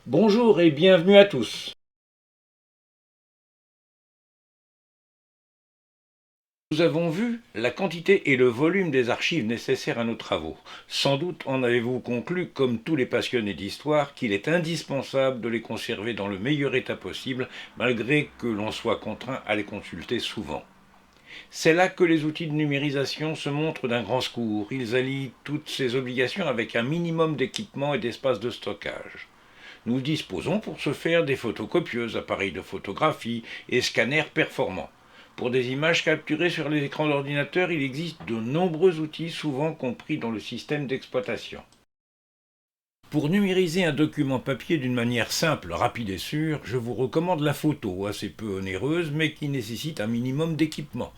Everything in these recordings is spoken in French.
Bonjour et bienvenue à tous. Nous avons vu la quantité et le volume des archives nécessaires à nos travaux. Sans doute en avez-vous conclu, comme tous les passionnés d'histoire, qu'il est indispensable de les conserver dans le meilleur état possible, malgré que l'on soit contraint à les consulter souvent. C'est là que les outils de numérisation se montrent d'un grand secours. Ils allient toutes ces obligations avec un minimum d'équipement et d'espace de stockage. Nous disposons pour ce faire des photocopieuses, appareils de photographie et scanners performants. Pour des images capturées sur les écrans d'ordinateur, il existe de nombreux outils souvent compris dans le système d'exploitation. Pour numériser un document papier d'une manière simple, rapide et sûre, je vous recommande la photo, assez peu onéreuse mais qui nécessite un minimum d'équipement.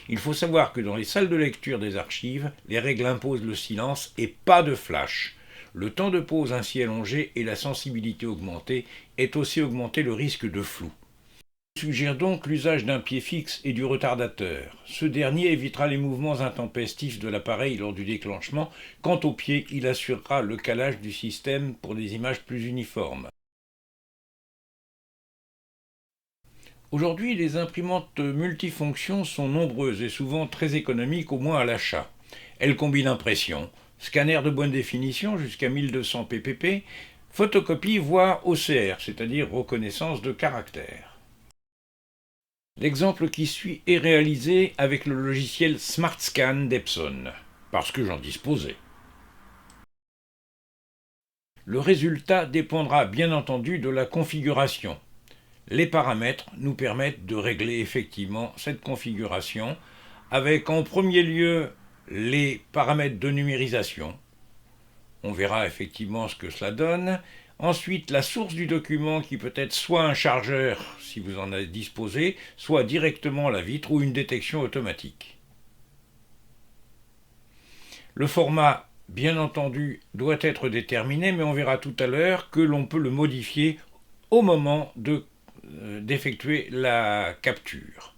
Il faut savoir que dans les salles de lecture des archives, les règles imposent le silence et pas de flash. Le temps de pause ainsi allongé et la sensibilité augmentée est aussi augmenté le risque de flou. Je suggère donc l'usage d'un pied fixe et du retardateur. Ce dernier évitera les mouvements intempestifs de l'appareil lors du déclenchement. Quant au pied, il assurera le calage du système pour des images plus uniformes. Aujourd'hui, les imprimantes multifonctions sont nombreuses et souvent très économiques, au moins à l'achat. Elles combinent impression, scanner de bonne définition jusqu'à 1200 ppp, photocopie voire OCR, c'est-à-dire reconnaissance de caractère. L'exemple qui suit est réalisé avec le logiciel SmartScan d'Epson, parce que j'en disposais. Le résultat dépendra bien entendu de la configuration. Les paramètres nous permettent de régler effectivement cette configuration avec en premier lieu les paramètres de numérisation. On verra effectivement ce que cela donne. Ensuite, la source du document qui peut être soit un chargeur si vous en avez disposé, soit directement la vitre ou une détection automatique. Le format, bien entendu, doit être déterminé, mais on verra tout à l'heure que l'on peut le modifier au moment d'effectuer la capture.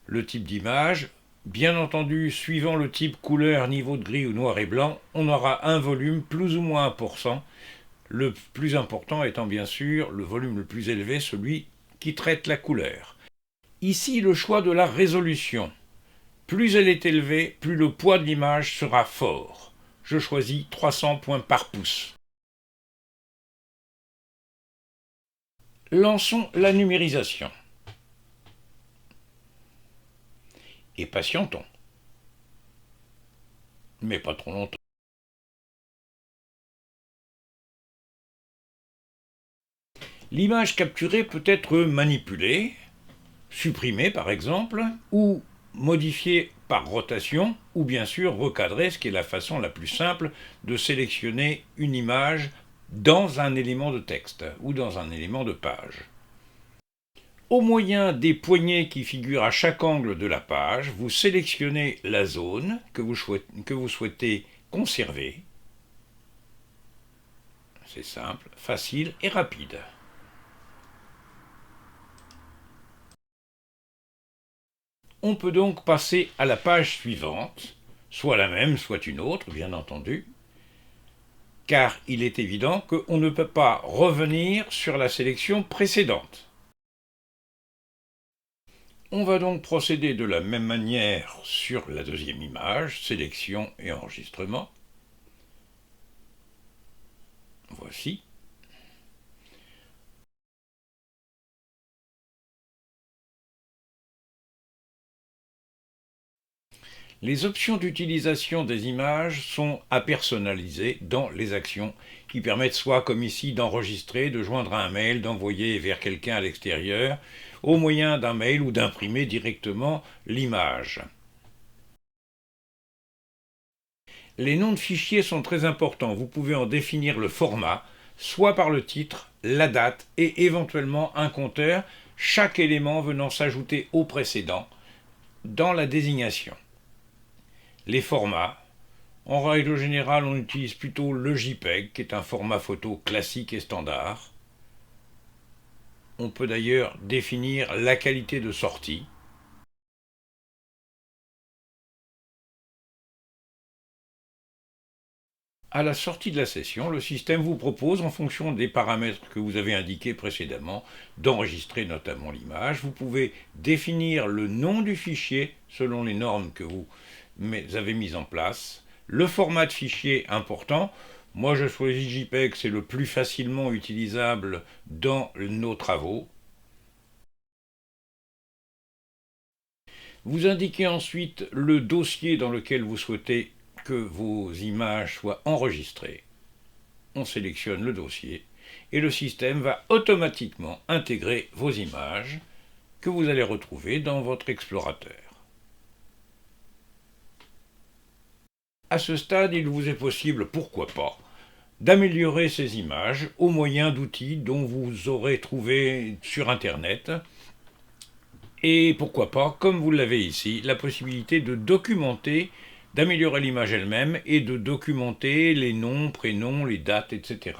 Le type d'image, bien entendu, suivant le type couleur, niveau de gris ou noir et blanc, on aura un volume plus ou moins important, le plus important étant bien sûr le volume le plus élevé, celui qui traite la couleur. Ici, le choix de la résolution. Plus elle est élevée, plus le poids de l'image sera fort. Je choisis 300 points par pouce. Lançons la numérisation. Et patientons. Mais pas trop longtemps. L'image capturée peut être manipulée, supprimée par exemple, ou modifiée par rotation, ou bien sûr recadrée, ce qui est la façon la plus simple de sélectionner une image dans un élément de texte ou dans un élément de page. Au moyen des poignées qui figurent à chaque angle de la page, vous sélectionnez la zone que vous souhaitez conserver. C'est simple, facile et rapide. On peut donc passer à la page suivante, soit la même, soit une autre, bien entendu, car il est évident qu'on ne peut pas revenir sur la sélection précédente. On va donc procéder de la même manière sur la deuxième image, sélection et enregistrement. Voici. Les options d'utilisation des images sont à personnaliser dans les actions qui permettent soit, comme ici, d'enregistrer, de joindre un mail, d'envoyer vers quelqu'un à l'extérieur, au moyen d'un mail ou d'imprimer directement l'image. Les noms de fichiers sont très importants. Vous pouvez en définir le format, soit par le titre, la date et éventuellement un compteur, chaque élément venant s'ajouter au précédent dans la désignation. Les formats. En règle générale, on utilise plutôt le JPEG, qui est un format photo classique et standard. On peut d'ailleurs définir la qualité de sortie. À la sortie de la session, le système vous propose, en fonction des paramètres que vous avez indiqués précédemment, d'enregistrer notamment l'image. Vous pouvez définir le nom du fichier selon les normes que vous avez mises en place. Le format de fichier important, moi je choisis JPEG, c'est le plus facilement utilisable dans nos travaux. Vous indiquez ensuite le dossier dans lequel vous souhaitez que vos images soient enregistrées. On sélectionne le dossier et le système va automatiquement intégrer vos images que vous allez retrouver dans votre explorateur. À ce stade, il vous est possible, pourquoi pas, d'améliorer ces images au moyen d'outils dont vous aurez trouvé sur Internet. Et pourquoi pas, comme vous l'avez ici, la possibilité de documenter, d'améliorer l'image elle-même et de documenter les noms, prénoms, les dates, etc.